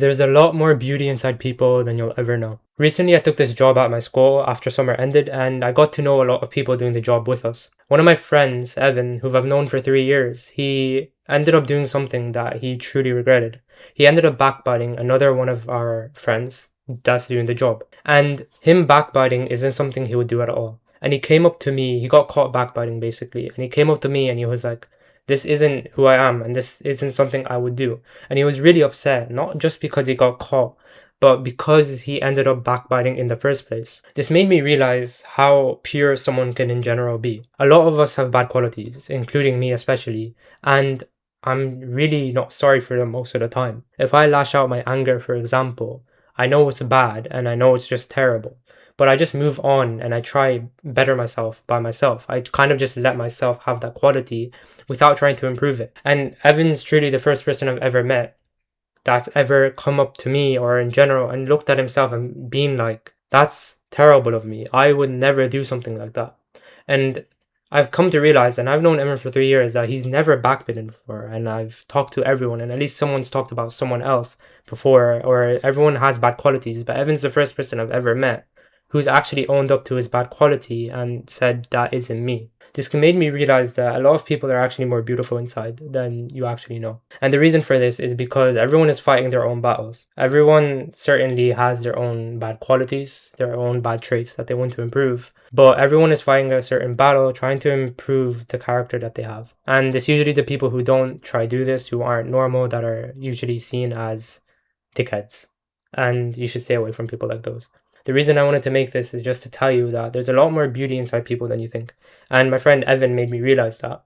There's a lot more beauty inside people than you'll ever know. Recently, I took this job at my school after summer ended, and I got to know a lot of people doing the job with us. One of my friends, Evan, who I've known for 3 years, he ended up doing something that he truly regretted. He ended up backbiting another one of our friends that's doing the job. And him backbiting isn't something he would do at all. And he came up to me, he got caught backbiting basically, and he came up to me and he was like, this isn't who I am, and this isn't something I would do. And he was really upset, not just because he got caught, but because he ended up backbiting in the first place. This made me realize how pure someone can in general be. A lot of us have bad qualities, including me especially, and I'm really not sorry for them most of the time. If I lash out my anger, for example, I know it's bad and I know it's just terrible, but I just move on and I try better myself by myself. I kind of just let myself have that quality without trying to improve it. And Evan's truly the first person I've ever met that's ever come up to me or in general and looked at himself and been like, that's terrible of me. I would never do something like that. And I've come to realize, and I've known Evan for 3 years, that he's never backbitten before. And I've talked to everyone, and at least someone's talked about someone else before, or everyone has bad qualities. But Evan's the first person I've ever met who's actually owned up to his bad quality and said, that isn't me. This made me realize that a lot of people are actually more beautiful inside than you actually know. And the reason for this is because everyone is fighting their own battles. Everyone certainly has their own bad qualities, their own bad traits that they want to improve. But everyone is fighting a certain battle, trying to improve the character that they have. And it's usually the people who don't try do this, who aren't normal, that are usually seen as dickheads. And you should stay away from people like those. The reason I wanted to make this is just to tell you that there's a lot more beauty inside people than you think. And my friend Evan made me realize that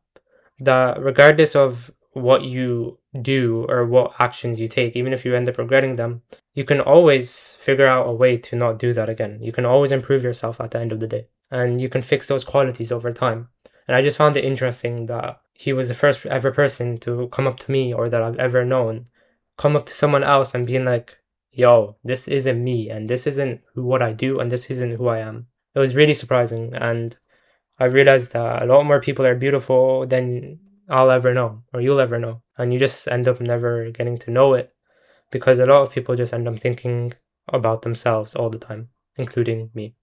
regardless of what you do or what actions you take, even if you end up regretting them, you can always figure out a way to not do that again. You can always improve yourself at the end of the day, and you can fix those qualities over time. And I just found it interesting that he was the first ever person to come up to me, or that I've ever known, come up to someone else and being like, yo, this isn't me, and this isn't what I do, and this isn't who I am. It was really surprising, and I realized that a lot more people are beautiful than I'll ever know, or you'll ever know. And you just end up never getting to know it, because a lot of people just end up thinking about themselves all the time, including me.